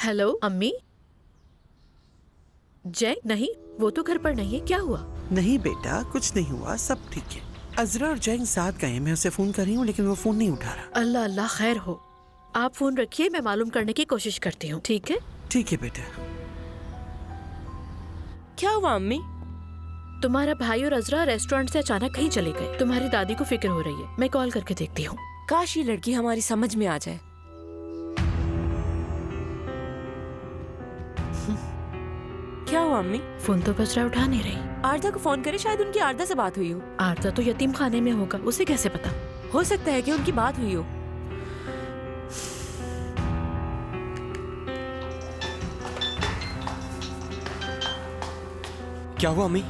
Hello अम्मी। जय नहीं, वो तो घर पर नहीं है, क्या हुआ? नहीं बेटा, कुछ नहीं हुआ, सब ठीक है। अजरा और जैंग साथ गए, मैं उसे फोन कर रही हूँ लेकिन वो फोन नहीं उठा रहा। अल्लाह अल्लाह खैर हो। आप फोन रखिए, मैं मालूम करने की कोशिश करती हूँ। ठीक है? ठीक है बेटा। क्या हुआ अम्मी? तुम्हारा भाई और अजरा रेस्टोरेंट से अचानक कहीं चले गए। तुम्हारी दादी को फिक्र हो रही है, मैं कॉल करके देखती हूँ। काश ये लड़की हमारी समझ में आ जाए। क्या हुआ अम्मी? फोन तो बजरा उठा नहीं रही। आरदा को फोन करे, शायद उनकी आरदा से बात हुई हो। आरदा तो यतीम खाने में होगा, उसे कैसे पता? हो सकता है कि उनकी बात हुई हो। क्या हुआ अम्मी?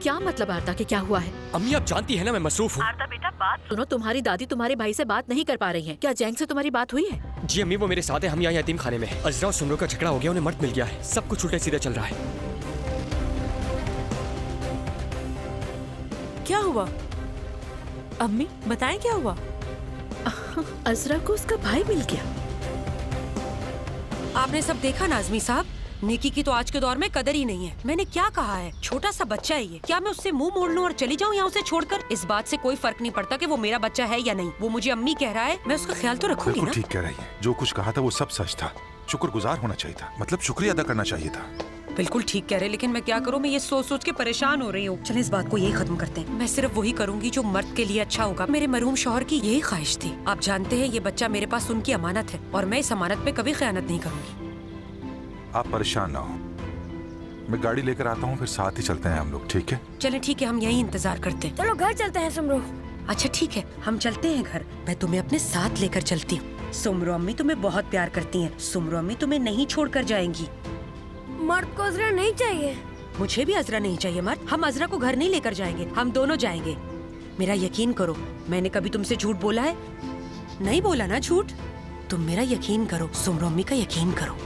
क्या मतलब आरदा के क्या हुआ है? अम्मी आप जानती है ना मैं मसरूफ हूँ। आरदा बेटा बात सुनो, तुम्हारी दादी तुम्हारे भाई से बात नहीं कर पा रही है। क्या जैंग से तुम्हारी बात हुई है? जी अम्मी, वो मेरे साथ है, हम यहाँ यतीम खाने में हैं। अजरा और सुमरो का झगड़ा हो गया, उन्हें मर्द मिल गया है, सब कुछ उल्टे सीधे चल रहा है। क्या हुआ अम्मी, बताएं क्या हुआ? अजरा को उसका भाई मिल गया। आपने सब देखा ना आजमी साहब, नेकी की तो आज के दौर में कदर ही नहीं है। मैंने क्या कहा है, छोटा सा बच्चा है ये, क्या मैं उससे मुंह मोड़ लूं और चली जाऊं यहाँ उसे छोड़कर? इस बात से कोई फर्क नहीं पड़ता कि वो मेरा बच्चा है या नहीं। वो मुझे अम्मी कह रहा है, मैं उसका ख्याल तो रखूंगी ना। बिल्कुल ठीक कह रही है, जो कुछ कहा था वो सब सच था। शुक्रगुजार होना चाहिए था, मतलब शुक्रिया अदा करना चाहिए था। बिल्कुल ठीक कह रहे, लेकिन मैं क्या करूँ, मैं ये सोच सोच के परेशान हो रही हूँ। चले इस बात को यही खत्म करते हैं। मैं सिर्फ वही करूंगी जो मर्द के लिए अच्छा होगा। मेरे मरहूम शौहर की यही ख्वाहिश थी। आप जानते हैं ये बच्चा मेरे पास उनकी अमानत है और मैं इस अमानत पे कभी खयानत नहीं करूंगी। आप परेशान ना हो, मैं गाड़ी लेकर आता हूँ, फिर साथ ही चलते हैं हम लोग। ठीक है? चले ठीक है, हम यही इंतजार करते हैं। चलो घर चलते हैं सुमरो। अच्छा ठीक है, हम चलते हैं घर। मैं तुम्हें अपने साथ लेकर चलती हूँ। सुमरो अम्मी तुम्हें बहुत प्यार करती हैं। सुमरो अम्मी तुम्हें नहीं छोड़कर जाएंगी। मर्द को अजरा नहीं चाहिए। मुझे भी अजरा नहीं चाहिए मर्द। हम अजरा को घर नहीं लेकर जाएंगे, हम दोनों जाएंगे। मेरा यकीन करो, मैंने कभी तुमसे झूठ बोला है? नहीं बोला ना झूठ। तुम मेरा यकीन करो, सुमरो अम्मी का यकीन करो।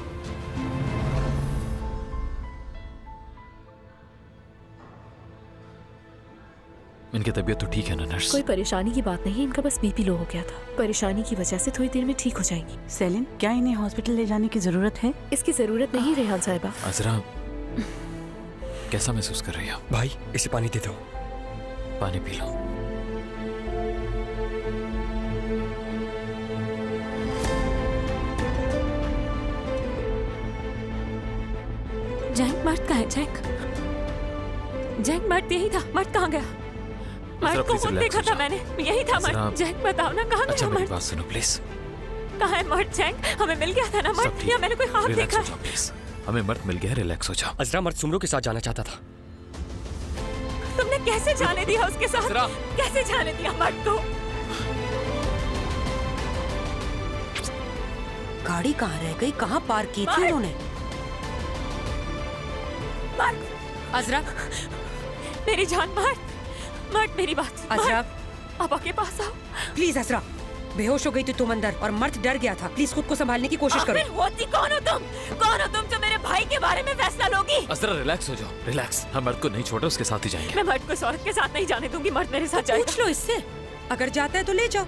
इनकी तबीयत तो ठीक है ना नर्स? कोई परेशानी की बात नहीं, इनका बस बीपी लो हो गया था। परेशानी की वजह से थोड़ी देर में ठीक हो जाएंगी। सेलिन, क्या इन्हें हॉस्पिटल ले जाने की जरूरत है? इसकी जरूरत नहीं रेहान साहिबा। अजरा कैसा महसूस कर रही हो? भाई इसे पानी दे दो। पानी पी लो। जैंग मर्द कहाँ है? जैंग मर्द यही था। मर्द कहाँ गया? मर्द को खुद देखा था मैंने, यही था मर्द। जैंग बताओ ना कहाँ गया मर्द? बात सुनो प्लीज। कहाँ है मर्द? जैंग हमें मिल गया था ना मर्द, या मैंने कोई ख्वाब देखा? प्लीज, हमें मर्द मिल गया, रिलैक्स हो जाओ। अजरा मर्द सुमरो के साथ जाना चाहता था। तुमने कैसे जाने दिया उसके साथ? कैसे जाने दिया मर्द को? गाड़ी कहाँ रह गई? कहाँ पार्क की थी उन्होंने? अजरा मेरी जान, मर्द मेरी बात। अजरा पापा के पास आओ प्लीज। अजरा बेहोश हो गई थी तुम अंदर और मर्द डर गया था। प्लीज खुद को संभालने की कोशिश करो। होती कौन हो तुम? कौन हो तुम जो मेरे भाई के बारे में फैसला लोगी? अजरा रिलैक्स हो जाओ, रिलैक्स। हम मर्द को नहीं छोड़ो, उसके साथ ही जाएंगे। मैं मर्द को इस औरत के साथ नहीं जाने दूंगी। मर्द मेरे साथ जाएगा। पूछ लो इससे, अगर जाता है तो ले जाओ।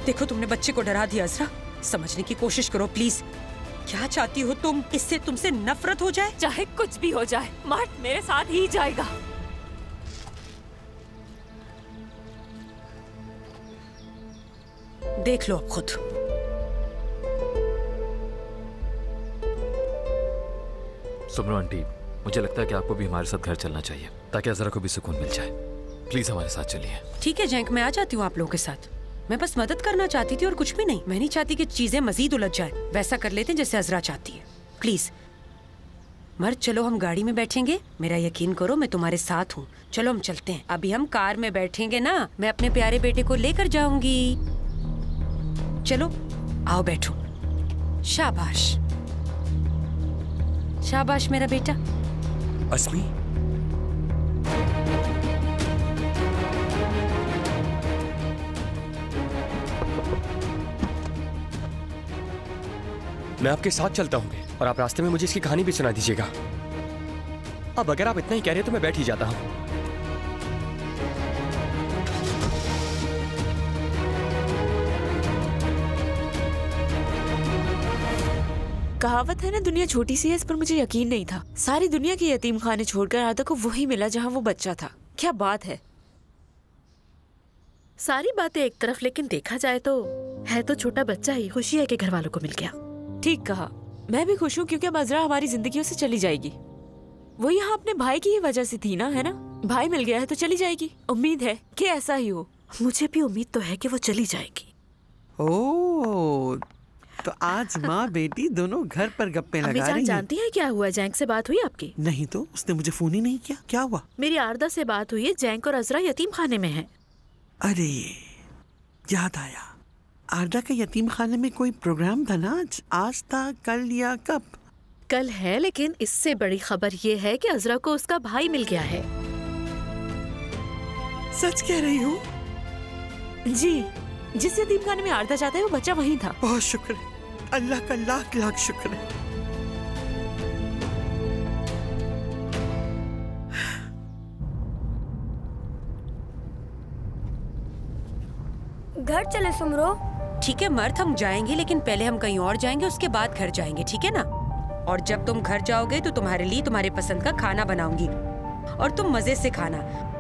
देखो तुमने बच्चे को डरा दिया अजरा, समझने की कोशिश करो प्लीज। क्या चाहती हो तुम? इससे तुमसे नफरत हो जाए? चाहे कुछ भी हो जाए, मर्द मेरे साथ ही जाएगा। देख लो अब खुद। सुमरो आंटी, मुझे लगता है कि आपको भी हमारे साथ घर चलना चाहिए ताकि अजरा को भी सुकून मिल जाए। प्लीज हमारे साथ चलिए। ठीक है जैंक, मैं आ जाती हूँ आप लोगों के साथ। मैं बस मदद करना चाहती थी और कुछ भी नहीं। मैं नहीं चाहती कि चीजें मजीद उलझ जाए। वैसा कर लेते हैं जैसे अजरा चाहती है। प्लीज मर्द, चलो हम गाड़ी में बैठेंगे। मेरा यकीन करो, मैं तुम्हारे साथ हूँ। चलो हम चलते हैं। अभी हम कार में बैठेंगे ना, मैं अपने प्यारे बेटे को लेकर जाऊंगी। चलो आओ बैठो। शाबाश शाबाश मेरा बेटा। अस्मी, मैं आपके साथ चलता हूँ और आप रास्ते में मुझे इसकी कहानी भी सुना दीजिएगा। अब अगर आप इतना ही कह रहे हैं तो मैं बैठ ही जाता हूँ। कहावत है ना, दुनिया छोटी सी है, इस पर मुझे यकीन नहीं था। सारी दुनिया के यतीम खाने छोड़कर आरदा को वही मिला जहाँ वो बच्चा था। क्या बात है। सारी बातें एक तरफ, लेकिन देखा जाए तो है तो छोटा बच्चा ही। खुशी है कि घर वालों को मिल गया। ठीक कहा। मैं भी खुश हूँ क्योंकि अब अजरा हमारी जिंदगियों से चली जाएगी। वो यहाँ अपने भाई की ही वजह से थी ना, है ना? भाई मिल गया है तो चली जाएगी। उम्मीद है कि ऐसा ही हो। मुझे भी उम्मीद तो है कि वो चली जाएगी। ओह, तो आज माँ बेटी दोनों घर पर गप्पे लगा रही हैं। जानती है क्या हुआ? जैंक से बात हुई आपकी? नहीं तो, उसने मुझे फोन ही नहीं किया। क्या हुआ? मेरी आरदा से बात हुई है। जैंक और अजरा यतीम खाने में हैं। अरे याद आया, आरदा का यतीम खाने में कोई प्रोग्राम था ना आज था, कल या कब? कल है, लेकिन इससे बड़ी खबर ये है कि अजरा को उसका भाई मिल गया है। सच कह रही हो? जी, जिस यतीम खाने में आरदा जाता है वो बच्चा वहीं था। बहुत शुक्र है, अल्लाह का लाख लाख शुक्र है। घर चले सुमरो। ठीक है मर्द, हम जाएंगे, लेकिन पहले हम कहीं और जाएंगे, उसके बाद घर जाएंगे, ठीक है ना? और जब तुम घर जाओगे तो तुम्हारे लिए तुम्हारे पसंद का खाना बनाऊंगी और तुम मजे से खाना,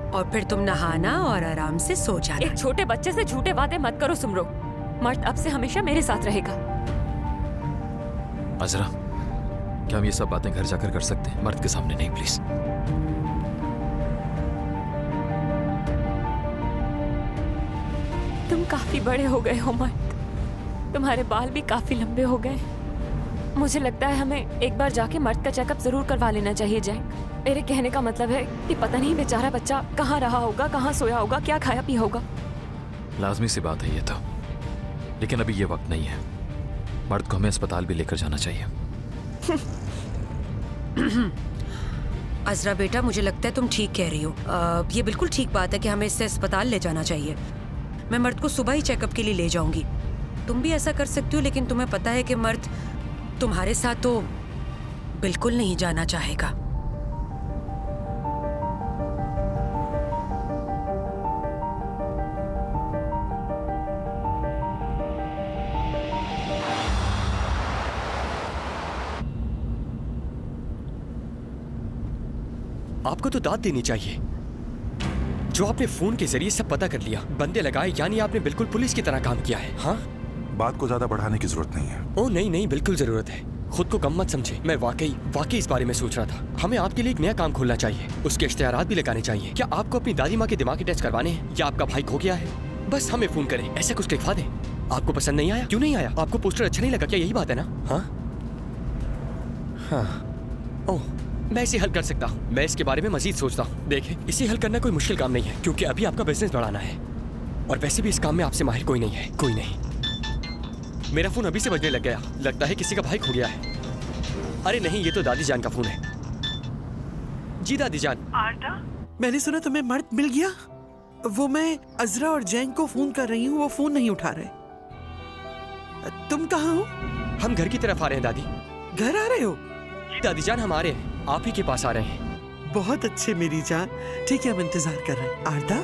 और फिर तुम नहाना और आराम से सो जाना। एक छोटे बच्चे से झूठे वादे मत करो सुमरो। मर्द अब से हमेशा मेरे साथ रहेगा। अजरा, क्या हम ये सब बातें घर जाकर कर सकते हैं? मर्द के सामने नहीं, प्लीज। तुम काफी बड़े हो गए हो मर्द, तुम्हारे बाल भी काफी लंबे हो गए। मुझे लगता है हमें एक बार जाके मर्द का चेकअप जरूर करवा लेना चाहिए जैक। मेरे कहने का मतलब है कि पता नहीं बेचारा बच्चा कहाँ रहा होगा, कहाँ सोया होगा, क्या खाया पिया होगा। लाजमी सी बात है ये तो, लेकिन अभी ये वक्त नहीं है। मर्द को हमें अस्पताल भी लेकर जाना चाहिए। अजरा बेटा, मुझे लगता है तुम ठीक कह रही हो। ये बिल्कुल ठीक बात है कि हमें इससे अस्पताल ले जाना चाहिए। मैं मर्द को सुबह ही चेकअप के लिए ले जाऊंगी। तुम भी ऐसा कर सकती हो, लेकिन तुम्हें पता है कि मर्द तुम्हारे साथ तो बिल्कुल नहीं जाना चाहेगा। आपको तो दाद देनी चाहिए जो आपने फोन के जरिए सब पता कर लिया, बंदे लगाए, यानी आपने बिल्कुल पुलिस की तरह काम किया है। हाँ, बात को ज्यादा बढ़ाने की जरूरत नहीं है। ओ नहीं नहीं, बिल्कुल जरूरत है। खुद को कम मत समझे। मैं वाकई इस बारे में सोच रहा था। हमें आपके लिए एक नया काम खोलना चाहिए, उसके इश्तेहारात भी लगाने चाहिए। क्या आपको अपनी दादी माँ के दिमागी टेस्ट करवाने हैं या आपका भाई खो गया है? बस हमें फोन करें, ऐसा कुछ लिखवा दें। आपको पसंद नहीं आया? क्यों नहीं आया? आपको पोस्टर अच्छा नहीं लगा क्या? यही बात है ना? हाँ, ओह, मैं इसे हल कर सकता हूँ। मैं इसके बारे में मजीद सोचता हूँ। देखें, इसे हल करना कोई मुश्किल काम नहीं है, क्योंकि अभी आपका बिजनेस बढ़ाना है, और वैसे भी इस काम में आपसे माहिर कोई नहीं है। कोई नहीं। मेरा फोन अभी से बजने लग गया, लगता है किसी का भाई खो गया है। अरे नहीं, ये तो दादी जान का फोन है। जी दादी जान। आरदा, मैंने सुना तुम्हें मर्द मिल गया। वो मैं अजरा और जैंग को फोन कर रही हूँ, वो फोन नहीं उठा रहे। तुम कहाँ हो? हम घर की तरफ आ रहे हैं दादी। घर आ रहे हो? दादी जान, हम आ रहे हैं, आप ही के पास आ रहे हैं। बहुत अच्छे मेरी जान। ठीक है, हम इंतजार कर रहे हैं। आरदा,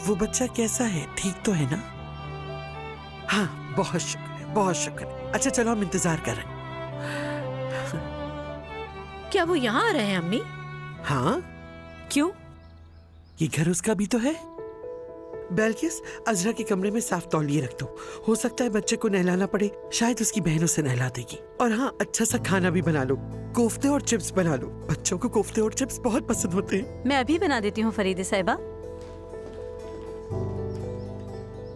वो बच्चा कैसा है? ठीक तो है ना? हाँ, बहुत शुक्र है, बहुत शुक्र है। अच्छा चलो, हम इंतजार कर रहे हैं। क्या वो यहाँ आ रहे हैं अम्मी? हाँ। क्यों? ये घर उसका भी तो है। बेल्किस, अजरा के कमरे में साफ तौलिए रख दो। हो सकता है बच्चे को नहलाना पड़े, शायद उसकी बहन उसे नहला देगी। और हाँ, अच्छा सा खाना भी बना लो, कोफ्ते और चिप्स बना लो। बच्चों को कोफ्ते और चिप्स बहुत पसंद होते हैं। मैं अभी बना देती हूँ फरीदे साहिबा।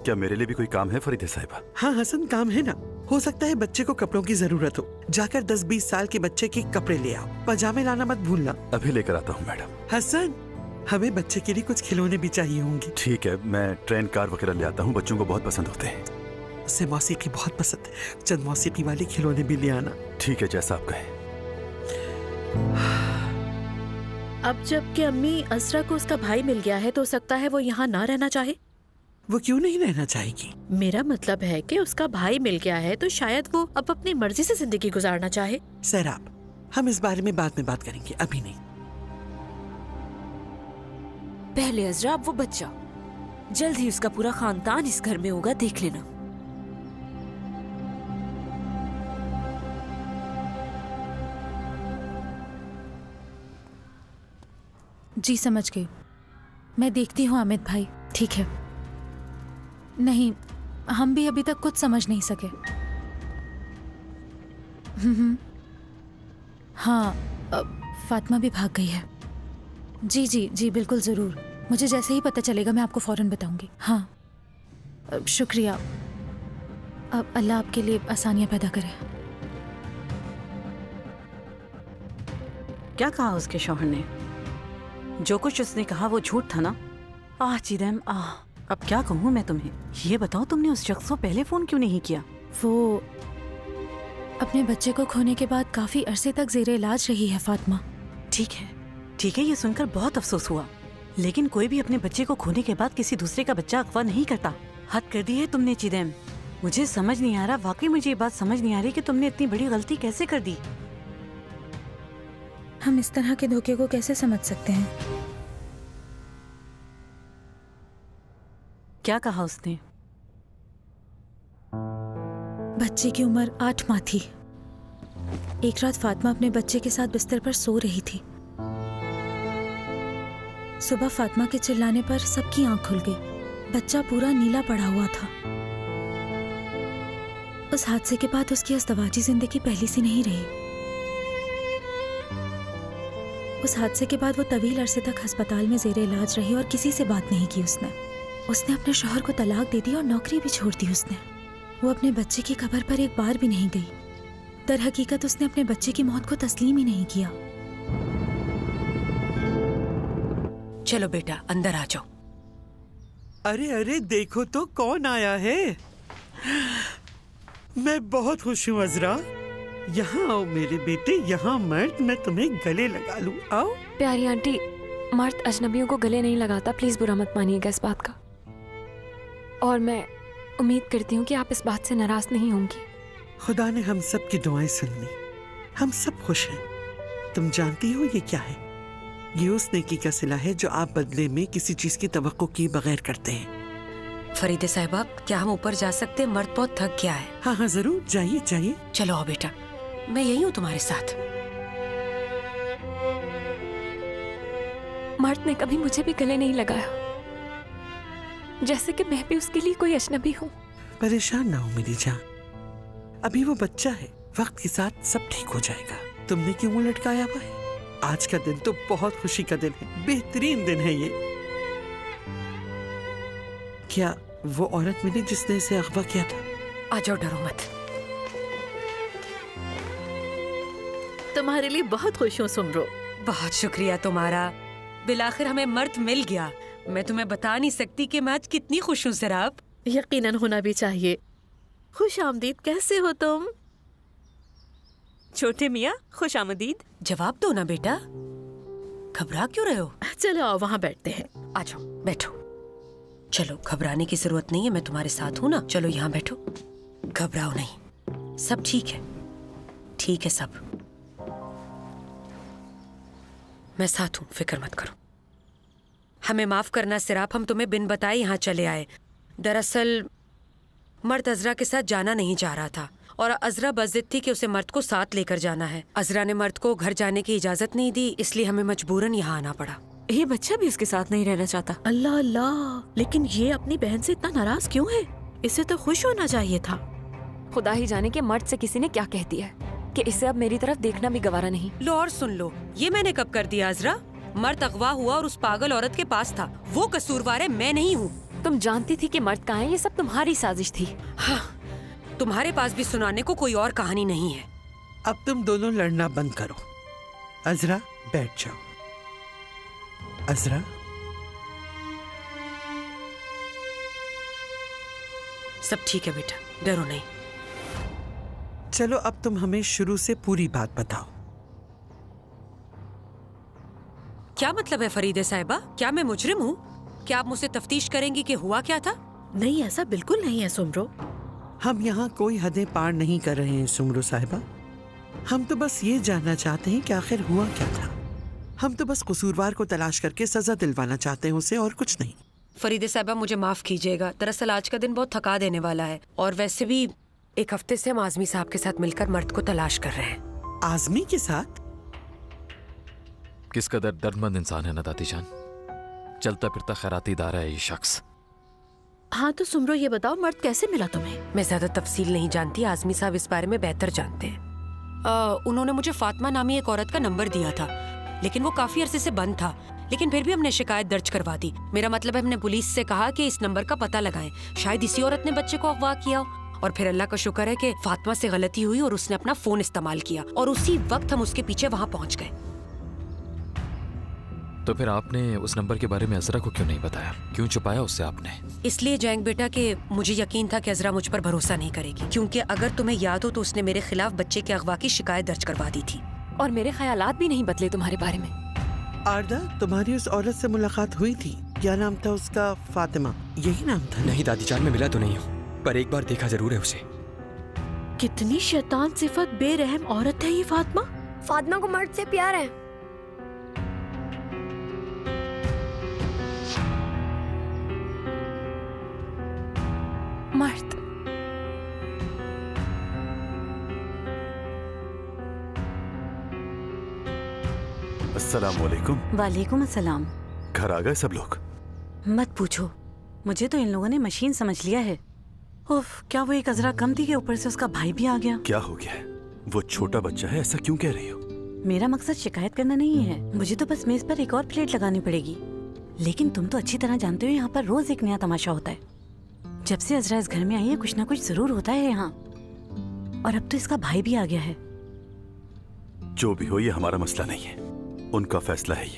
क्या मेरे लिए भी कोई काम है फरीदे साहिबा? हाँ हसन, काम है ना। हो सकता है बच्चे को कपड़ों की जरूरत हो, जाकर 10-20 साल के बच्चे के कपड़े ले आओ। पजामे लाना मत भूलना। अभी लेकर आता हूँ मैडम। हसन, हमें बच्चे के लिए कुछ खिलौने भी चाहिए होंगे। ठीक है, मैं ट्रेन कार वगैरह ले आता हूँ, बच्चों को बहुत पसंद होते हैं। उसे मौसीकी बहुत पसंद है, चंद मौसीकी वाले खिलौने भी ले आना। ठीक है, जैसा आप कहें। अब जबकि अम्मी अजरा को उसका भाई मिल गया है, तो हो सकता है वो यहाँ ना रहना चाहे। वो क्यों नहीं रहना चाहेगी? मेरा मतलब है कि उसका भाई मिल गया है तो शायद वो अब अपनी मर्जी से जिंदगी गुजारना चाहे। सैराब, हम इस बारे में बाद में बात करेंगे, अभी नहीं। पहले अजरा, अब वो बच्चा। जल्द ही उसका पूरा खानदान इस घर में होगा, देख लेना। जी समझ गई। मैं देखती हूँ अमित भाई। ठीक है। नहीं, हम भी अभी तक कुछ समझ नहीं सके। हाँ, फातिमा भी भाग गई है। जी जी जी बिल्कुल ज़रूर। मुझे जैसे ही पता चलेगा मैं आपको फ़ौरन बताऊंगी। हाँ, शुक्रिया। अब अल्लाह आपके लिए आसानियाँ पैदा करे। क्या कहा उसके शौहर ने? जो कुछ उसने कहा वो झूठ था ना? आह चिदैम आह। अब क्या कहूँ मैं तुम्हें? ये बताओ तुमने उस शख्स को पहले फोन क्यों नहीं किया? वो अपने बच्चे को खोने के बाद काफी अरसे तक ज़ेरे इलाज रही है फातिमा। ठीक है, ये सुनकर बहुत अफसोस हुआ, लेकिन कोई भी अपने बच्चे को खोने के बाद किसी दूसरे का बच्चा अगवा नहीं करता। हद कर दी है तुमने चिदैम। मुझे समझ नहीं आ रहा, वाकई मुझे ये बात समझ नहीं आ रही कि तुमने इतनी बड़ी गलती कैसे कर दी। हम इस तरह के धोखे को कैसे समझ सकते हैं? क्या कहा उसने? बच्चे की उम्र 8 माह थी। एक रात फातिमा अपने बच्चे के साथ बिस्तर पर सो रही थी। सुबह फातिमा के चिल्लाने पर सबकी आंख खुल गई। बच्चा पूरा नीला पड़ा हुआ था। उस हादसे के बाद उसकी अज़दवाजी जिंदगी पहली सी नहीं रही। उस हादसे के बाद वो तवील अरसे तक अस्पताल में ज़ेरे इलाज रही और किसी से बात नहीं की उसने अपने शौहर को तलाक दे दी और नौकरी भी छोड़ दी उसने। वो अपने बच्चे की कब्र पर एक बार भी नहीं गई। दर हकीकत उसने अपने बच्चे की मौत को तस्लीम ही नहीं किया। चलो बेटा अंदर आ जाओ। अरे अरे देखो तो कौन आया है। मैं बहुत खुश हूँ अजरा। यहाँ आओ मेरे बेटे, यहाँ मर्द, मैं तुम्हें गले लगा लूं। आओ। प्यारी आंटी, मर्द अजनबियों को गले नहीं लगाता, प्लीज बुरा मत मानिएगा इस बात का। और मैं उम्मीद करती हूँ कि आप इस बात से नाराज नहीं होंगी। खुदा ने हम सब की दुआएं सुन ली, हम सब खुश हैं। तुम जानती हो ये क्या है? ये उस नेकी का सिला है जो आप बदले में किसी चीज की तवक्को किए बगैर करते हैं। फरीदे साहिबा, क्या हम ऊपर जा सकते हैं? मर्द बहुत थक गया है। हाँ हाँ जरूर, जाइए जाइए। चलो आओ बेटा, मैं यही हूँ तुम्हारे साथ। मर्द ने कभी मुझे भी गले नहीं लगाया, जैसे कि मैं भी उसके लिए कोई अजनबी हूँ। परेशान ना हो मेरी जान, अभी वो बच्चा है, वक्त के साथ सब ठीक हो जाएगा। तुमने क्यों मुंह लटकाया हुआ है? आज का दिन तो बहुत खुशी का दिन है, बेहतरीन दिन है ये। क्या वो औरत मिली जिसने इसे अगवा किया था? आ जाओ, डरो मत। तुम्हारे लिए बहुत खुश हूँ सुमरो। बहुत शुक्रिया तुम्हारा, बिलाखिर हमें मर्द मिल गया। मैं तुम्हें बता नहीं सकती कि मैं आज कितनी खुश हूँ सराब। यकीनन होना भी चाहिए। खुश आमदीद, कैसे हो तुम? छोटे मियाँ खुश आमदीद। जवाब दो ना बेटा, घबरा क्यों रहे हो? चलो आओ वहाँ बैठते हैं। आ जाओ बैठो। चलो घबराने की जरूरत नहीं है, मैं तुम्हारे साथ हूँ ना। चलो यहाँ बैठो, घबराओ नहीं, सब ठीक है, ठीक है सब। मैं साथ हूँ, फिक्र मत करो। हमें माफ करना सिराप, हम तुम्हें बिन बताए यहाँ चले आए। दरअसल मर्द अजरा के साथ जाना नहीं चाह रहा था और अजरा बज़िद थी कि उसे मर्द को साथ लेकर जाना है। अजरा ने मर्द को घर जाने की इजाजत नहीं दी, इसलिए हमें मजबूरन यहाँ आना पड़ा। ये बच्चा भी उसके साथ नहीं रहना चाहता। अल्लाह अल्लाह, लेकिन ये अपनी बहन से इतना नाराज क्यों है? इसे तो खुश होना चाहिए था। खुदा ही जाने के मर्द से किसी ने क्या कह दिया है कि इसे अब मेरी तरफ देखना भी गवारा नहीं। लो और सुन लो, ये मैंने कब कर दिया अजरा? मर्द अगवा हुआ और उस पागल औरत के पास था, वो कसूरवार है, मैं नहीं हूँ। तुम जानती थी कि मर्द कहाँ है, ये सब तुम्हारी साजिश थी। हाँ, तुम्हारे पास भी सुनाने को कोई और कहानी नहीं है। अब तुम दोनों लड़ना बंद करो। अजरा बैठ जाओ। अजरा, सब ठीक है बेटा, डरो नहीं। चलो अब तुम हमें शुरू से पूरी बात बताओ। क्या मतलब है फरीदे साहिबा? क्या मैं मुजरिम हूँ? क्या आप मुझसे तफ्तीश करेंगी कि हुआ क्या था? नहीं, ऐसा बिल्कुल नहीं है सुमरो। हम यहाँ कोई हदें पार नहीं कर रहे हैं सुमरो साहिबा। हम तो बस ये जानना चाहते हैं कि आखिर हुआ क्या था। हम तो बस कसूरवार को तलाश करके सजा दिलवाना चाहते हैं उसे, और कुछ नहीं। फरीदे साहिबा मुझे माफ कीजिएगा, दरअसल आज का दिन बहुत थका देने वाला है और वैसे भी एक हफ्ते से हम आजमी साहब के साथ मिलकर मर्द को तलाश कर रहे हैं। आजमी के साथ? किस कदर दर्दमंद इंसान है ना दादी जान। चलता फिरता खैराती इदारा है ये शख्स। हाँ तो सुमरो ये बताओ मर्द कैसे मिला तुम्हें? मैं ज्यादा तफसील नहीं जानती, आजमी साहब इस बारे में बेहतर जानते हैं। उन्होंने मुझे फातिमा नामी एक औरत का नंबर दिया था, लेकिन वो काफी अरसे से बंद था, लेकिन फिर भी हमने शिकायत दर्ज करवा दी। मेरा मतलब है हमने पुलिस से कहा कि इस नंबर का पता लगाएं, शायद इसी औरत ने बच्चे को अगवा किया हो। और फिर अल्लाह का शुक्र है कि फातिमा से गलती हुई और उसने अपना फोन इस्तेमाल किया और उसी वक्त हम उसके पीछे वहाँ पहुँच गए। तो फिर आपने उस नंबर के बारे में अजरा को क्यों नहीं बताया? क्यों छुपाया उससे आपने? इसलिए जैंग बेटा कि मुझे यकीन था कि अजरा मुझ पर भरोसा नहीं करेगी, क्योंकि अगर तुम्हें याद हो तो उसने मेरे खिलाफ बच्चे के अगवा की शिकायत दर्ज करवा दी थी। और मेरे ख्यालात भी नहीं बदले तुम्हारे बारे में। आरदा, तुम्हारी उस औरत से मुलाकात हुई थी, क्या नाम था उसका? फातिमा, यही नाम था? नहीं दादी जान, मैं मिला तो नहीं हूँ, पर एक बार देखा जरूर है उसे। कितनी शैतान सिफत बेरहम औरत है ये फातिमा। फातिमा को मर्द से प्यार है। मर्द? अस्सलाम वालेकुम। वालेकुम अस्सलाम। घर आ गए सब लोग? मत पूछो, मुझे तो इन लोगों ने मशीन समझ लिया है। उफ, क्या वो एक अजरा कम थी कि ऊपर से उसका भाई भी आ गया। क्या हो गया? वो छोटा बच्चा है, ऐसा क्यों कह रही हो? मेरा मकसद शिकायत करना नहीं है, मुझे तो बस मेज पर एक और प्लेट लगानी पड़ेगी। लेकिन तुम तो अच्छी तरह जानते हो यहाँ पर रोज एक नया तमाशा होता है। जब से अजरा इस घर में आई है कुछ ना कुछ जरूर होता है यहाँ, और अब तो इसका भाई भी आ गया है। जो भी हो, ये हमारा मसला नहीं है, उनका फैसला है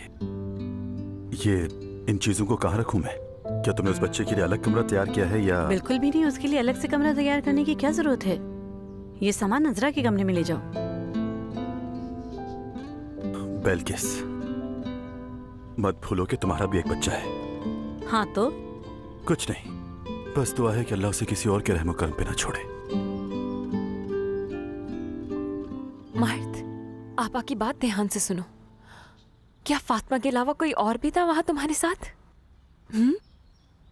ये इन चीजों को कहाँ रखूं मैं? क्या तुमने उस बच्चे के लिए अलग कमरा तैयार किया है या? बिल्कुल भी नहीं, उसके लिए अलग से कमरा तैयार करने की क्या जरूरत है। ये सामान अजरा के कमरे में ले जाओ। बेल्किस, मत भूलो कि तुम्हारा भी एक बच्चा है। हाँ तो? कुछ नहीं, बस दुआ है कि अल्लाह उसे किसी और के रहम करम पे ना छोड़े। मर्द, आपा की बात ध्यान से सुनो। क्या फातिमा के अलावा कोई और भी था वहाँ तुम्हारे साथ?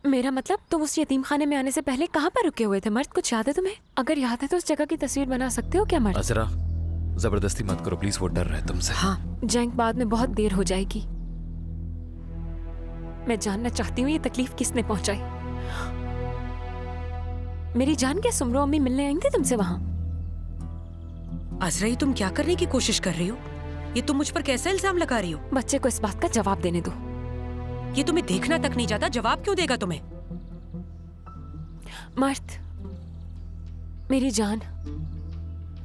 मेरा मतलब तुम उस यतीम खाने में आने से पहले कहाँ पर रुके हुए थे? मर्द, कुछ याद है तुम्हें? अगर याद है तो उस जगह की तस्वीर बना सकते हो क्या मर्द? अजरा, जबरदस्ती मत करो प्लीज, वो डर रहा है तुमसे। हाँ, जैंग बाद में बहुत देर हो जाएगी। मैं जानना चाहती हूँ ये तकलीफ किसने पहुंचाई। मेरी जान, क्या सुमरो अम्मी मिलने आई थी तुमसे वहाँ? अजरा, ये तुम क्या करने की कोशिश कर रही हो? ये तुम मुझ पर कैसा इल्जाम लगा रही हो? बच्चे को इस बात का जवाब देने दो। ये तुम्हें देखना तक नहीं जाता, जवाब क्यों देगा तुम्हें? मर्द, मेरी जान,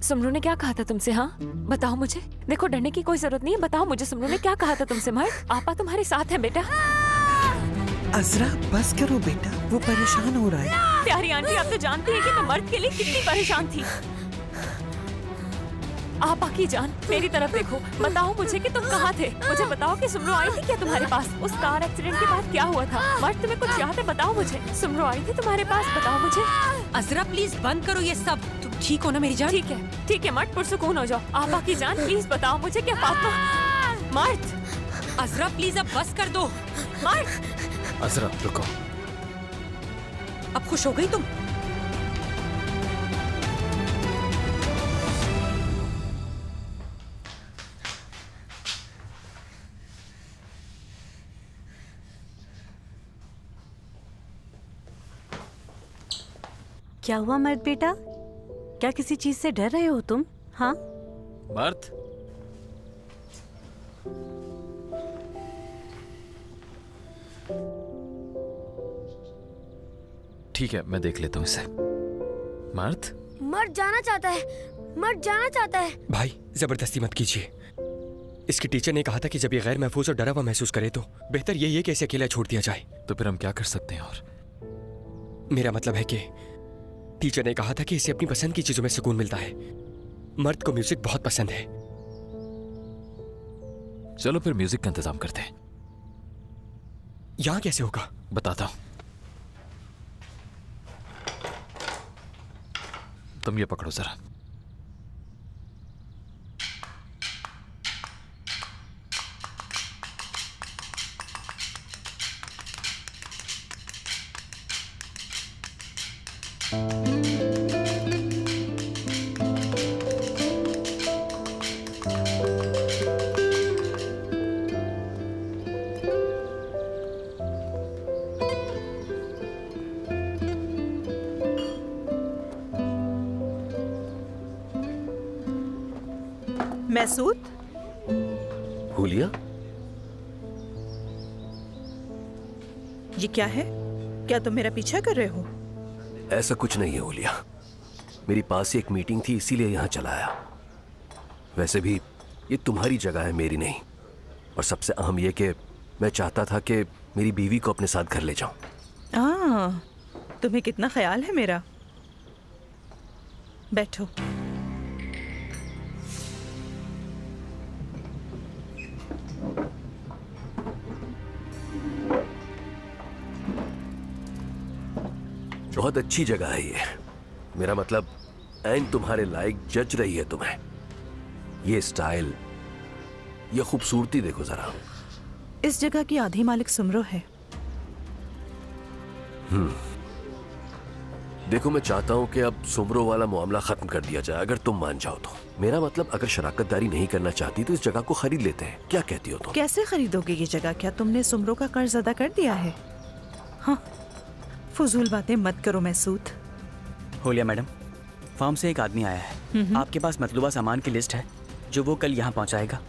सुमरो ने क्या कहा था तुमसे? हाँ बताओ मुझे। देखो, डरने की कोई जरूरत नहीं है, बताओ मुझे सुमरो ने क्या कहा था तुमसे? मर्द, आपा तुम्हारे साथ है बेटा। अजरा बस करो बेटा, वो परेशान हो रहा है। प्यारी आंटी, आप तो जानती है कि मैं मर्द के लिए कितनी परेशान थी। आपा की जान, मेरी तरफ देखो, बताओ मुझे कि तुम कहाँ थे। मुझे बताओ कि सुमरो आई थी क्या तुम्हारे पास? उस कार एक्सीडेंट के बाद क्या हुआ था? मर्द, तुम्हें कुछ याद है? बताओ मुझे। सुमरो आई थी तुम्हारे पास, बताओ मुझे। अजरा प्लीज बंद करो ये सब। तुम ठीक हो ना मेरी जान? ठीक है मर्द, पुरसुकून हो जाओ। आपा की जान, प्लीज बताओ मुझे क्या फातिमा? मर्द, अजरा प्लीज अब बस कर दो। मर्द, अजरा रुको। अब खुश हो गई तुम? क्या हुआ मर्द बेटा, क्या किसी चीज से डर रहे हो तुम? हाँ मर्द, ठीक है मैं देख लेता हूँ इसे। मर्द, मर्द जाना चाहता है, मर्द जाना चाहता है। भाई जबरदस्ती मत कीजिए। इसके टीचर ने कहा था कि जब ये गैर महफूज और डरा हुआ महसूस करे तो बेहतर यही है कि इसे अकेला छोड़ दिया जाए। तो फिर हम क्या कर सकते हैं? और मेरा मतलब है कि टीचर ने कहा था कि इसे अपनी पसंद की चीजों में सुकून मिलता है। मर्द को म्यूजिक बहुत पसंद है। चलो फिर म्यूजिक का इंतजाम करते हैं। यहां कैसे होगा? बताता हूं। तुम ये पकड़ो जरा। मैसूद, हुलिया, ये क्या है? क्या तुम मेरा पीछा कर रहे हो? ऐसा कुछ नहीं है हुलिया, मेरी पास ही एक मीटिंग थी इसीलिए यहाँ चला आया। वैसे भी ये तुम्हारी जगह है, मेरी नहीं। और सबसे अहम ये कि मैं चाहता था कि मेरी बीवी को अपने साथ घर ले जाऊं। तुम्हें कितना ख्याल है मेरा। बैठो। बहुत अच्छी जगह है ये। मेरा मतलब ऐन तुम्हारे लायक जच रही है तुम्हें। ये स्टाइल, ये खूबसूरती देखो जरा। इस जगह की आधी मालिक सुमरो है। देखो, मैं चाहता हूं कि अब सुमरो वाला मामला खत्म कर दिया जाए, अगर तुम मान जाओ तो। मेरा मतलब, अगर शराकतदारी नहीं करना चाहती तो इस जगह को खरीद लेते हैं। क्या कहती हो तुम? कैसे खरीदोगे ये जगह? क्या तुमने सुमरो का कर्ज अदा कर दिया है? हाँ, फजूल बातें मत करो मैसूद। होलिया मैडम, फर्म से एक आदमी आया है। आपके पास मतलूबा सामान की लिस्ट है जो वो कल यहाँ पहुँचाएगा?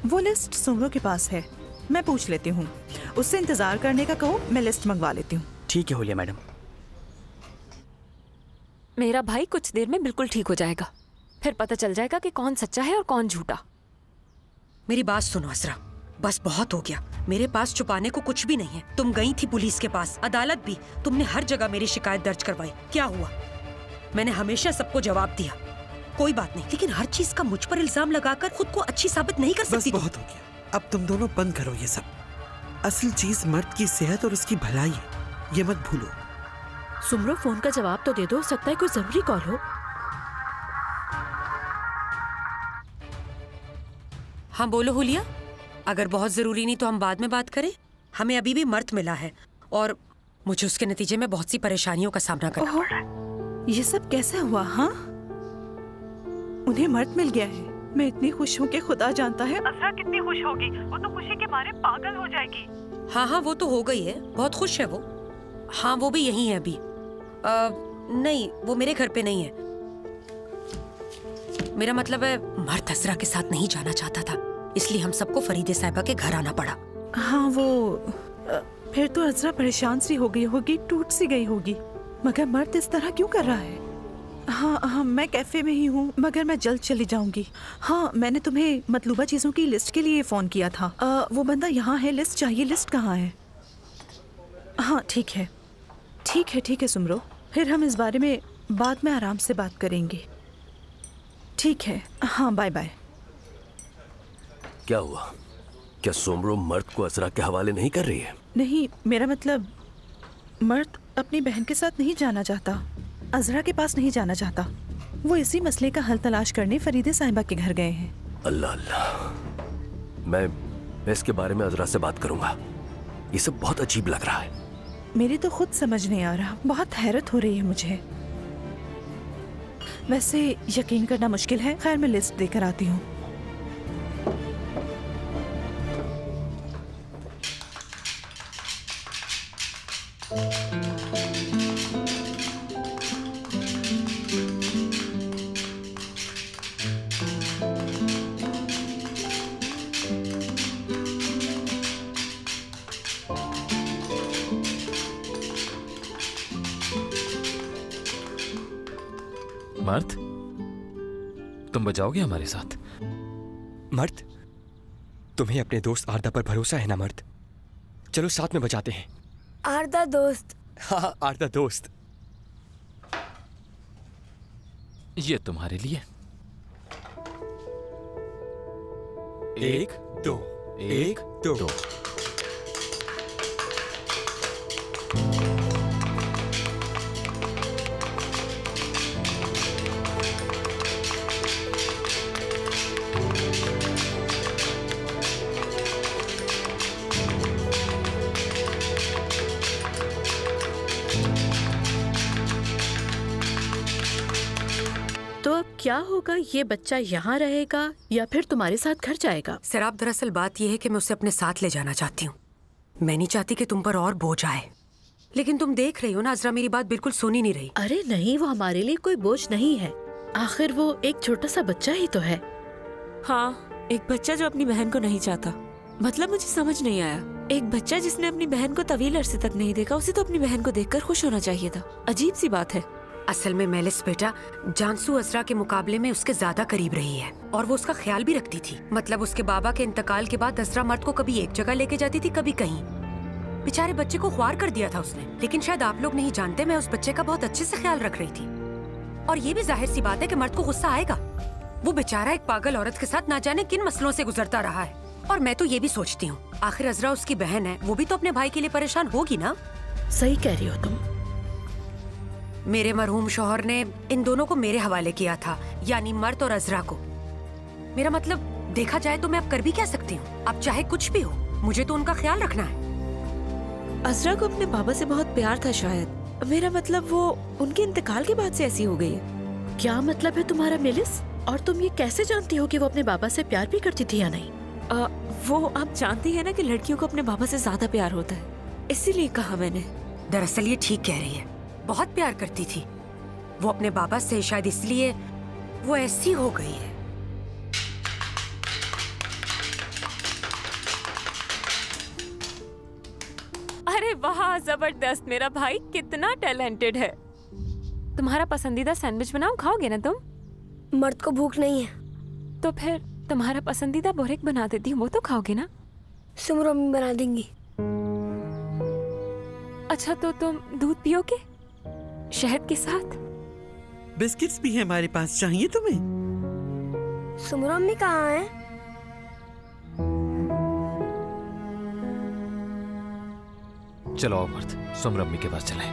वो लिस्ट सुमरो के पास है, मैं पूछ लेती हूँ। उससे इंतजार करने का कहो, मैं लिस्ट मंगवा लेती हूँ। ठीक है होलिया मैडम। मेरा भाई कुछ देर में बिल्कुल ठीक हो जाएगा, फिर पता चल जाएगा कि कौन सच्चा है और कौन झूठा। मेरी बात सुनो असरा, बस बहुत हो गया। मेरे पास छुपाने को कुछ भी नहीं है। तुम गई थी पुलिस के पास, अदालत भी, तुमने हर जगह मेरी शिकायत दर्ज करवाई। क्या हुआ? मैंने हमेशा सबको जवाब दिया, कोई बात नहीं। लेकिन हर चीज का मुझ पर इल्जाम लगाकर खुद को अच्छी साबित नहीं कर सकती। बस बहुत हो गया, अब तुम दोनों बंद करो ये सब। असल चीज मर्द की सेहत और उसकी भलाई है, ये मत भूलो। सुमरो, फोन का जवाब तो दे दो, सकता है कोई जरूरी कॉल हो। हाँ बोलो हुलिया। अगर बहुत जरूरी नहीं तो हम बाद में बात करें। हमें अभी भी मर्द मिला है और मुझे उसके नतीजे में बहुत सी परेशानियों का सामना करना पड़ रहा है। ये सब कैसे हुआ? हाँ, उन्हें मर्द मिल गया है। मैं इतनी खुश हूँ कि खुदा जानता है असरा कितनी खुश होगी। वो तो खुशी के मारे पागल हो जाएगी। हाँ हाँ, वो तो हो गई है, बहुत खुश है वो। हाँ, वो भी यही है अभी। नहीं, वो मेरे घर पे नहीं है। मेरा मतलब है, मर्द असरा के साथ नहीं जाना चाहता था, इसलिए हम सबको फरीदे साहिबा के घर आना पड़ा। हाँ, वो फिर तो असरा परेशान सी हो गई होगी, टूट सी गई होगी। मगर मर्द इस तरह क्यों कर रहा है? हाँ, मैं कैफे में ही हूँ, मगर मैं जल्द चली जाऊंगी। हाँ, मैंने तुम्हें मतलूबा चीजों की लिस्ट के लिए फोन किया था। वो बंदा यहाँ है, लिस्ट चाहिए। लिस्ट कहाँ है? हाँ, ठीक है ठीक है सुमरो, फिर हम इस बारे में बाद में आराम से बात करेंगे। ठीक है, हाँ, बाय बाय। क्या हुआ? क्या सुमरो मर्द को असरा के हवाले नहीं कर रही है? नहीं, मेरा मतलब मर्द अपनी बहन के साथ नहीं जाना चाहता, अजरा के पास नहीं जाना चाहता। वो इसी मसले का हल तलाश करने फरीदे साहिबा के घर गए हैं। अल्लाह अल्लाह, मैं इसके बारे में अजरा से बात करूंगा। ये सब बहुत अजीब लग रहा है। मेरी तो खुद समझ नहीं आ रहा, बहुत हैरत हो रही है मुझे। वैसे यकीन करना मुश्किल है। खैर, मैं लिस्ट देकर आती हूँ। मर्द, तुम बजाओगे हमारे साथ? मर्द, तुम्हें अपने दोस्त आरदा पर भरोसा है ना मर्द? चलो साथ में बजाते हैं। आरदा दोस्त? हाँ, आरदा दोस्त। ये तुम्हारे लिए। 1 2 1 2। तो अब क्या होगा? ये बच्चा यहाँ रहेगा या फिर तुम्हारे साथ घर जाएगा? सराब, दरअसल बात यह है कि मैं उसे अपने साथ ले जाना चाहती हूँ। मैं नहीं चाहती कि तुम पर और बोझ आए। लेकिन तुम देख रही हो ना, अजरा मेरी बात बिल्कुल सुन ही नहीं रही। अरे नहीं, वो हमारे लिए कोई बोझ नहीं है। आखिर वो एक छोटा सा बच्चा ही तो है। हाँ, एक बच्चा जो अपनी बहन को नहीं चाहता। मतलब मुझे समझ नहीं आया। एक बच्चा जिसने अपनी बहन को तवील अरसे तक नहीं देखा, उसे तो अपनी बहन को देखकर खुश होना चाहिए था। अजीब सी बात है। असल में मेलिस बेटा, जानसू अजरा के मुकाबले में उसके ज्यादा करीब रही है और वो उसका ख्याल भी रखती थी। मतलब उसके बाबा के इंतकाल के बाद अजरा मर्द को कभी एक जगह लेके जाती थी, कभी कहीं। बेचारे बच्चे को ख्वार कर दिया था उसने। लेकिन शायद आप लोग नहीं जानते, मैं उस बच्चे का बहुत अच्छे से ख्याल रख रही थी। और ये भी जाहिर सी बात है कि मर्द को गुस्सा आएगा। वो बेचारा एक पागल औरत के साथ ना जाने किन मसलों से गुजरता रहा है। और मैं तो ये भी सोचती हूँ, आखिर अजरा उसकी बहन है, वो भी तो अपने भाई के लिए परेशान होगी ना। सही कह रही हो तुम। मेरे मरहूम शौहर ने इन दोनों को मेरे हवाले किया था, यानी मर्द और अजरा को। मेरा मतलब देखा जाए तो मैं अब कर भी क्या सकती हूँ। अब चाहे कुछ भी हो, मुझे तो उनका ख्याल रखना है। अजरा को अपने बाबा से बहुत प्यार था शायद। मेरा मतलब वो उनके इंतकाल के बाद से ऐसी हो गई है। क्या मतलब है तुम्हारा मेलिस? और तुम ये कैसे जानती हो कि वो अपने बाबा से प्यार भी करती थी या नहीं? वो आप जानती है ना कि लड़कियों को अपने बाबा से ज्यादा प्यार होता है, इसीलिए कहा मैंने। दरअसल ये ठीक कह रही है, बहुत प्यार करती थी वो अपने बाबा से, शायद इसलिए वो ऐसी हो गई है। अरे वाह, जबरदस्त। मेरा भाई कितना टैलेंटेड है। तुम्हारा पसंदीदा सैंडविच बनाऊं, खाओगे ना तुम? मर्द को भूख नहीं है। तो फिर तुम्हारा पसंदीदा बोरेक बना देती हूँ, वो तो खाओगे ना? सुमरो मम्मी बना देंगी। अच्छा, तो तुम दूध पियोगे शहद के साथ? बिस्किट्स भी है हमारे पास, चाहिए तुम्हें? सुमरो मम्मी कहाँ है? चलो आओ मर्द, सुमरो अम्मी के पास चलें।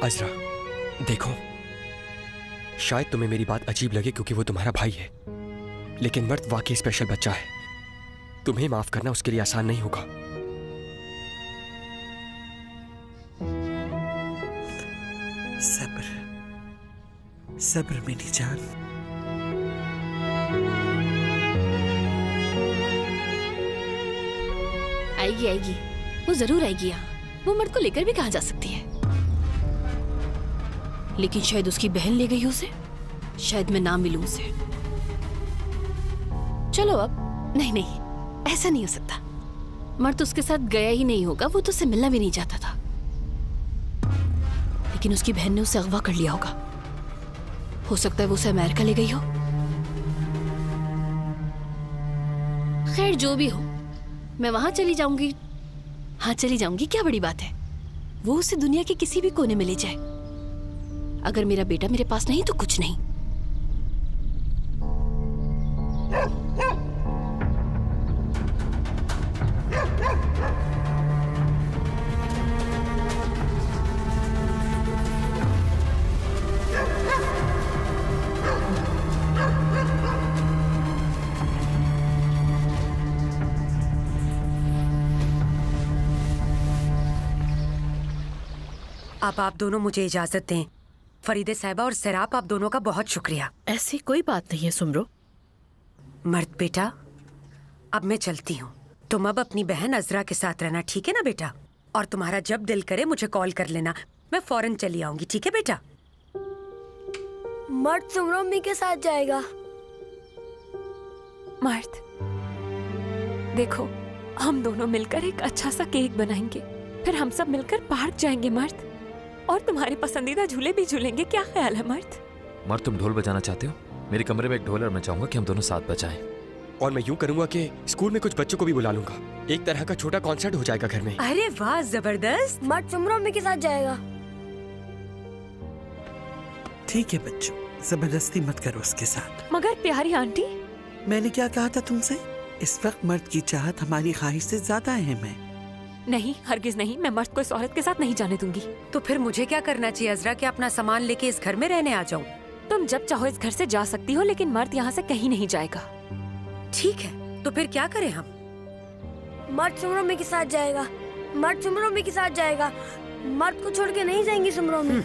अजरा, देखो, शायद तुम्हें मेरी बात अजीब लगे क्योंकि वो तुम्हारा भाई है, लेकिन मर्द वाकई स्पेशल बच्चा है। तुम्हें माफ करना उसके लिए आसान नहीं होगा। सब्र, सब्र मेरी जान। आएगी आएगी, वो जरूर आएगी। यहाँ वो मर्द को लेकर भी कहाँ जा सकती है, लेकिन शायद उसकी बहन ले गई उसे। शायद मैं ना मिलूं उसे। चलो अब। नहीं नहीं, ऐसा नहीं हो सकता। मर्द उसके साथ गया ही नहीं होगा, वो तो उससे मिलना भी नहीं चाहता था। लेकिन उसकी बहन ने उसे अगवा कर लिया होगा। हो सकता है वो उसे अमेरिका ले गई हो। खैर जो भी हो, मैं वहां चली जाऊंगी। हाँ चली जाऊंगी, क्या बड़ी बात है। वो उसे दुनिया के किसी भी कोने में ले जाए। अगर मेरा बेटा मेरे पास नहीं तो कुछ नहीं। अब आप दोनों मुझे इजाजत दें। फरीदे साहिबा और सैराब, आप दोनों का बहुत शुक्रिया। ऐसी कोई बात नहीं है सुमरो। मर्द बेटा, अब मैं चलती हूँ। तुम अब अपनी बहन अजरा के साथ रहना, ठीक है ना बेटा? और तुम्हारा जब दिल करे मुझे कॉल कर लेना, मैं फौरन चली आऊंगी, ठीक है बेटा? मर्द सुमरो मम्मी के साथ जाएगा। मर्द, देखो, हम दोनों मिलकर एक अच्छा सा केक बनाएंगे, फिर हम सब मिलकर पार्क जाएंगे मर्द, और तुम्हारे पसंदीदा झूले भी झूलेंगे। क्या ख्याल है मर्द? मर्द, तुम ढोल बजाना चाहते हो? मेरे कमरे में एक ढोल है और मैं चाहूंगा कि हम दोनों साथ बजाएं। और मैं यूं करूंगा कि स्कूल में कुछ बच्चों को भी बुला लूंगा। एक तरह का छोटा कॉन्सर्ट हो जाएगा घर में। अरे वाह, जबरदस्त। मर्द सुमरो मम्मी के साथ जाएगा। ठीक है बच्चों, जबरदस्ती मत करो उसके साथ। मगर प्यारी आंटी, मैंने क्या कहा था तुमसे? इस वक्त मर्द की चाहत हमारी ख्वाहिश से ज्यादा अहम है। नहीं, हरगिज नहीं। मैं मर्द को इस औरत के साथ नहीं जाने दूंगी। तो फिर मुझे क्या करना चाहिए अजरा? कि अपना सामान लेके इस घर में रहने आ जाऊं? तुम जब चाहो इस घर से जा सकती हो, लेकिन मर्द यहाँ से कहीं नहीं जाएगा। ठीक है, तो फिर क्या करें हम? मर्द सुमरो मम्मी के साथ जाएगा। मर्द सुमरो मम्मी के साथ जाएगा। मर्द को छोड़ के नहीं जाएंगी सुमरो मम्मी।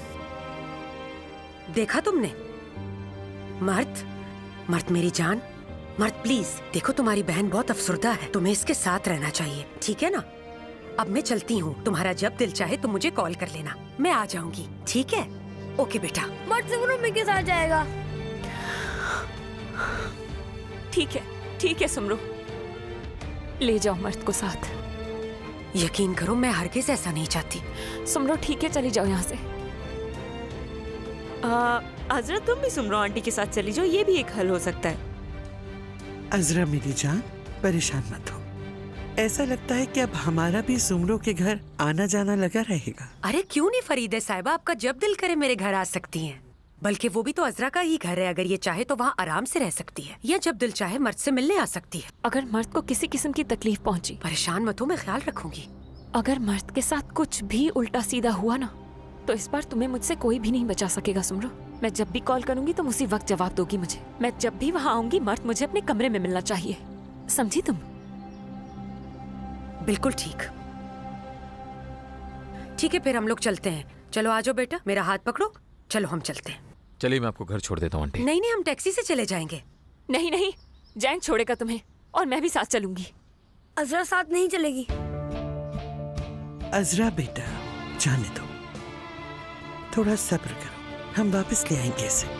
देखा तुमने? मर्द मेरी जान, मर्द प्लीज देखो, तुम्हारी बहन बहुत अफसरदा है, तुम्हें इसके साथ रहना चाहिए, ठीक है ना? अब मैं चलती हूँ। तुम्हारा जब दिल चाहे तो मुझे कॉल कर लेना, मैं आ जाऊंगी, ठीक है? ओके बेटा। मर्द सिमरो मम्मी के साथ जाएगा। ठीक है सुमरो, ले जाओ मर्द को साथ। यकीन करो मैं हरगिज ऐसा नहीं चाहती। सुमरो ठीक है, चली जाओ यहाँ से। अजरा तुम भी सुमरो आंटी के साथ चली जाओ, ये भी एक हल हो सकता है। अजरा मेरी जान, परेशान मत हो। ऐसा लगता है कि अब हमारा भी सुमरो के घर आना जाना लगा रहेगा। अरे क्यों नहीं फरीदे साहिबा, आपका जब दिल करे मेरे घर आ सकती हैं। बल्कि वो भी तो अजरा का ही घर है, अगर ये चाहे तो वहाँ आराम से रह सकती है, या जब दिल चाहे मर्द से मिलने आ सकती है। अगर मर्द को किसी किस्म की तकलीफ पहुँची, परेशान मत हो, मैं ख्याल रखूंगी। अगर मर्द के साथ कुछ भी उल्टा सीधा हुआ ना, तो इस बार तुम्हें मुझसे कोई भी नहीं बचा सकेगा सुमरो। मैं जब भी कॉल करूंगी तुम उसी वक्त जवाब दोगी मुझे। मैं जब भी वहाँ आऊंगी मर्द मुझे अपने कमरे में मिलना चाहिए, समझी तुम? बिल्कुल ठीक है, फिर हम लोग चलते हैं। चलो आ जाओ बेटा, मेरा हाथ पकड़ो, चलो हम चलते हैं। चलिए मैं आपको घर छोड़ देता हूँ आंटी। नहीं, हम टैक्सी से चले जाएंगे। नहीं, जैंग छोड़ेगा तुम्हें, और मैं भी साथ चलूंगी। अजरा साथ नहीं चलेगी। अजरा बेटा जाने दो, थोड़ा सब्र करो, हम वापस ले आएंगे इसे।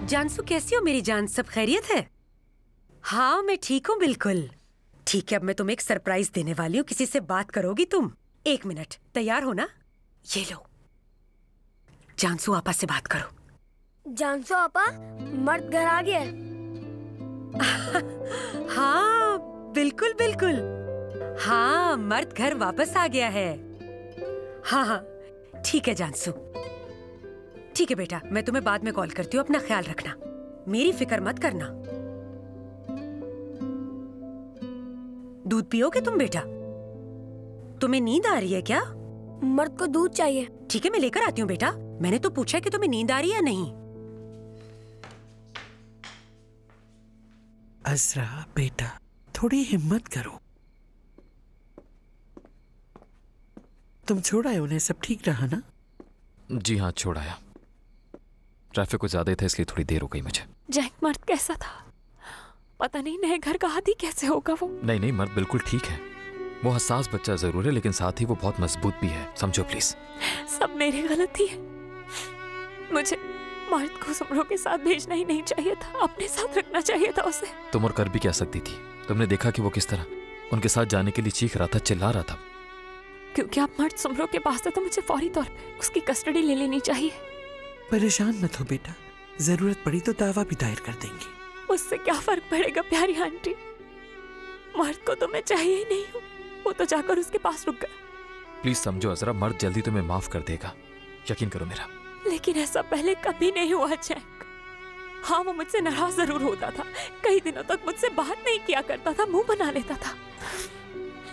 जानसू कैसी हो मेरी जान, सब खैरियत है? हाँ मैं ठीक हूँ बिल्कुल। ठीक है, अब मैं तुम्हें एक सरप्राइज देने वाली हूँ, किसी से बात करोगी तुम। 1 मिनट, तैयार हो ना? ये लो, जानसू आपा से बात करो। जानसू आपा, मर्द घर आ गया है। हाँ बिल्कुल, हाँ मर्द घर वापस आ गया है। हाँ ठीक है जानसू, ठीक है बेटा, मैं तुम्हें बाद में कॉल करती हूँ, अपना ख्याल रखना, मेरी फिक्र मत करना। दूध पियोगे तुम बेटा? तुम्हें नींद आ रही है क्या? मर्द को दूध चाहिए। ठीक है मैं लेकर आती हूँ बेटा। मैंने तो पूछा कि तुम्हें नींद आ रही है या नहीं। अजरा बेटा थोड़ी हिम्मत करो, तुम छोड़ आए उन्हें, सब ठीक रहा ना? जी हाँ छोड़ आया, ट्रैफिक कुछ ज्यादा ही था इसलिए थोड़ी देर हो गई मुझे। जैक मर्द कैसा था पता नहीं, नए घर का आदि कैसे होगा वो। नहीं मर्द बिल्कुल ठीक है, वो हसास बच्चा जरूर है लेकिन साथ ही वो बहुत मजबूत भी है, समझो प्लीज। सब मेरी गलती है, मुझे मर्द को सुमरो के साथ भेजना ही नहीं चाहिए था, अपने साथ रखना चाहिए था उसे। तुम और कर भी क्या सकती थी? तुमने देखा कि वो किस तरह उनके साथ जाने के लिए चीख रहा था, चिल्ला रहा था। क्योंकि आप मर्द सुमरो के पास थे तो मुझे फौरी तौर पे उसकी कस्टडी ले लेनी चाहिए। परेशान मत हो बेटा, जरूरत पड़ी तो दावा भी दायर कर देंगे। उससे क्या फर्क पड़ेगा प्यारी आंटी, मर्द को तो मैं चाहिए ही नहीं हूँ, वो तो जाकर उसके पास रुक गया। प्लीज समझो अजरा, मर्द जल्दी तुम्हें माफ कर देगा, यकीन करो मेरा। लेकिन ऐसा पहले कभी नहीं हुआ जैक। हाँ वो मुझसे नाराज जरूर होता था, कई दिनों तक मुझसे बात नहीं किया करता था, मुंह बना लेता था,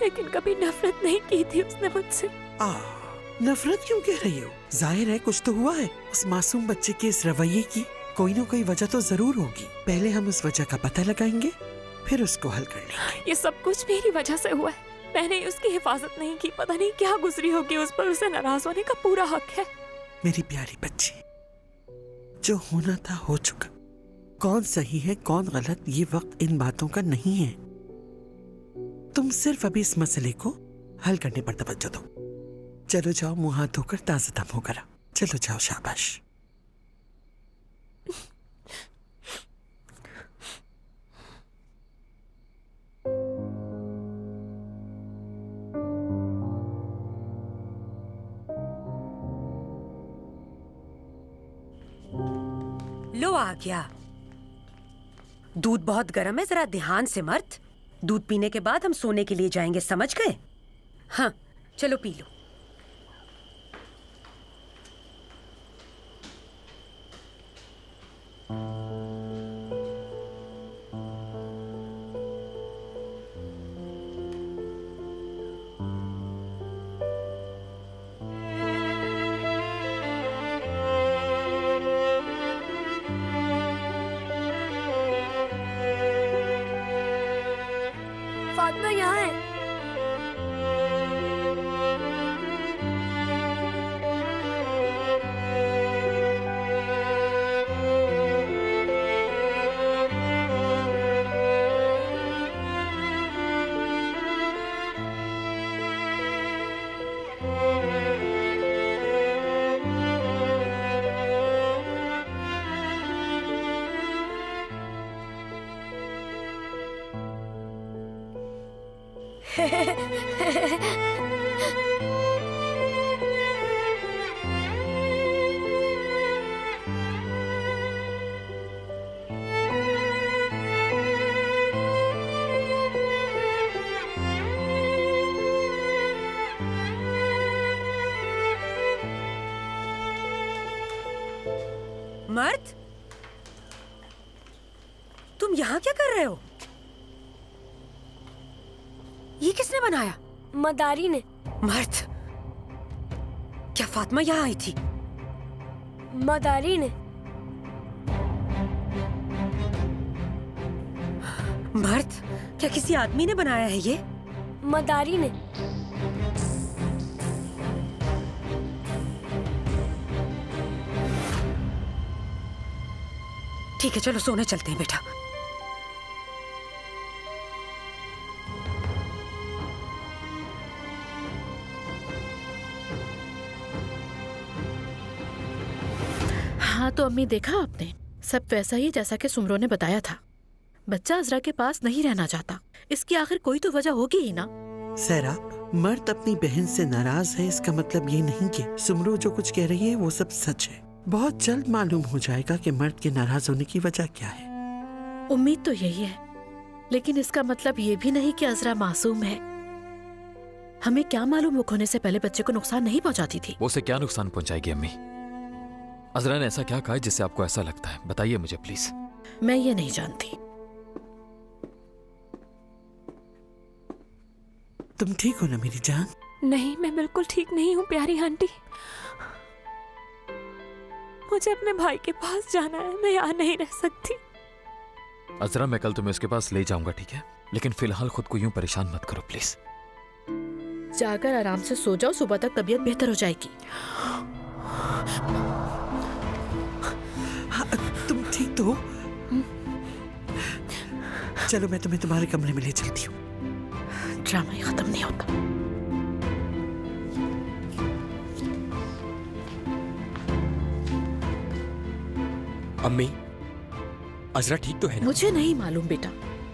लेकिन कभी नफरत नहीं की थी उसने मुझसे। नफरत क्यों कह रही हो? जाहिर है कुछ तो हुआ है। उस मासूम बच्चे के इस रवैये की कोई ना कोई वजह तो जरूर होगी। पहले हम उस वजह का पता लगाएंगे, फिर उसको हल कर लेंगे। ये सब कुछ मेरी वजह से हुआ है, मैंने उसकी हिफाजत नहीं की, पता नहीं क्या गुजरी होगी उस पर, उसे नाराज होने का पूरा हक है। मेरी प्यारी बच्ची, जो होना था हो चुका, कौन सही है कौन गलत ये वक्त इन बातों का नहीं है। तुम सिर्फ अभी इस मसले को हल करने पर तवज्जो दो। चलो जाओ, मुंह हाथ धोकर ताज़ा दम होकर आओ। चलो जाओ, शाबाश। लो आ गया। दूध बहुत गर्म है, जरा ध्यान से मर्द। दूध पीने के बाद हम सोने के लिए जाएंगे, समझ गए? हाँ चलो पी लो। फातिमा यहाँ है। मर्द, तुम यहाँ क्या कर रहे हो? ये किसने बनाया? मदारी ने। मर्द, क्या फातिमा यहाँ आई थी? मदारी ने। मर्द, क्या किसी आदमी ने बनाया है ये? मदारी ने। ठीक है, चलो सोने चलते हैं बेटा। हाँ तो अम्मी, देखा आपने, सब वैसा ही जैसा कि सुमरो ने बताया था। बच्चा अजरा के पास नहीं रहना चाहता, इसकी आखिर कोई तो वजह होगी ही ना। सहरा, मर्द अपनी बहन से नाराज है, इसका मतलब ये नहीं कि सुमरो जो कुछ कह रही है वो सब सच है। बहुत जल्द मालूम हो जाएगा कि मर्द के नाराज होने की वजह क्या है। उम्मीद तो यही है, लेकिन इसका मतलब ये भी नहीं कि अजरा मासूम है। हमें क्या मालूम वो खोने से पहले बच्चे को नुकसान नहीं पहुंचाती थी। वो उसे क्या नुकसान पहुंचाएगी अम्मी? अजरा ने ऐसा क्या कहा जिससे आपको ऐसा लगता है? बताइए मुझे प्लीज। मैं ये नहीं जानती। तुम ठीक हो ना मेरी जान? नहीं, मैं बिल्कुल ठीक नहीं हूँ प्यारी आंटी। मुझे अपने भाई के पास जाना है, मैं यहाँ नहीं रह सकती। अजरा, मैं कल तुम्हें उसके पास ले जाऊंगा, ठीक है? लेकिन फिलहाल खुद को यूं परेशान मत करो प्लीज। जाकर आराम से सो जाओ, सुबह तक तबीयत बेहतर हो जाएगी। हाँ, तुम ठीक तो हो? चलो मैं तुम्हें तुम्हारे कमरे में ले चलती हूँ। ड्रामा ही खत्म नहीं होता। अम्मी, अजरा ठीक तो है ना? मुझे नहीं मालूम बेटा,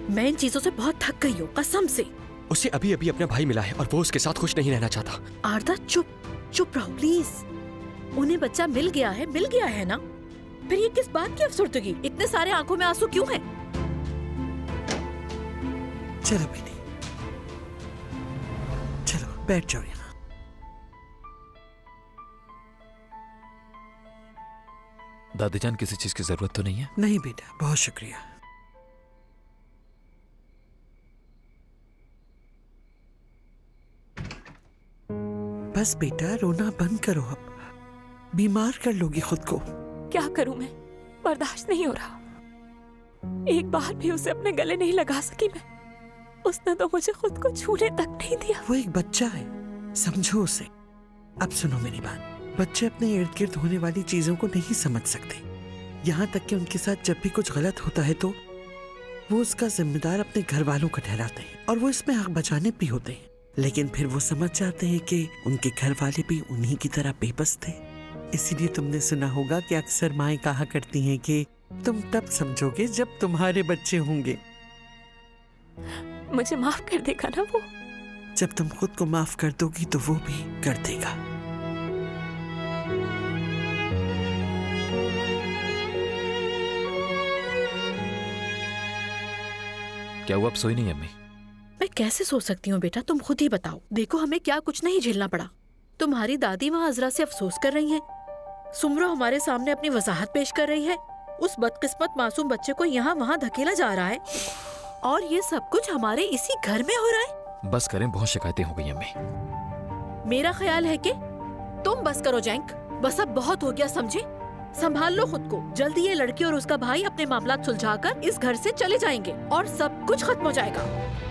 मैं इन चीजों से बहुत थक गई हूँ, कसम से। उसे अभी अभी अपना भाई मिला है और वो उसके साथ खुश नहीं रहना चाहता। आरदा, चुप रहो प्लीज। उन्हें बच्चा मिल गया है ना? फिर ये किस बात की अफसुर्दगी? इतने सारे आंखों में आंसू क्यों हैं? चलो बेटी, चलो बैठ जाओ यहाँ। दादीजान, किसी चीज की जरूरत तो नहीं है? नहीं बेटा, बहुत शुक्रिया। बस बेटा, रोना बंद करो अब, बीमार कर लोगी खुद को। क्या करूं मैं, बर्दाश्त नहीं हो रहा। एक बार भी उसे अपने गले नहीं लगा सकी मैं। उसने तो मुझे खुद को छूने तक नहीं दिया। वो एक बच्चा है, समझो उसे। अब सुनो मेरी बात, बच्चे अपने इर्द गिर्द होने वाली चीजों को नहीं समझ सकते। यहाँ तक कि उनके साथ जब भी कुछ गलत होता है तो वो उसका जिम्मेदार अपने घर वालों को ठहराते हैं और वो इसमें हक बचाने भी होते हैं। लेकिन फिर वो समझ जाते हैं कि उनके घर वाले भी उन्हीं की तरह बेबस थे। इसीलिए तुमने सुना होगा कि अक्सर माएं कहा करती हैं कि तुम तब समझोगे जब तुम्हारे बच्चे होंगे। मुझे माफ कर देगा ना वो? जब तुम खुद को माफ कर दोगी तो वो भी कर देगा। क्या हुआ, अब सोई नहीं अम्मी? मैं कैसे सो सकती हूँ बेटा, तुम खुद ही बताओ। देखो, हमें क्या कुछ नहीं झेलना पड़ा। तुम्हारी दादी वहाँ अजरा से अफसोस कर रही हैं, सुमरो हमारे सामने अपनी वजाहत पेश कर रही है, उस बदकिस्मत मासूम बच्चे को यहाँ वहाँ धकेला जा रहा है, और ये सब कुछ हमारे इसी घर में हो रहा है। बस करें, बहुत शिकायतें हो गई अम्मी। मेरा ख्याल है कि तुम बस करो जैंक, बस अब बहुत हो गया, समझे? संभाल लो खुद को। जल्दी ये लड़की और उसका भाई अपने मामला सुलझाकर इस घर से चले जाएंगे और सब कुछ खत्म हो जाएगा।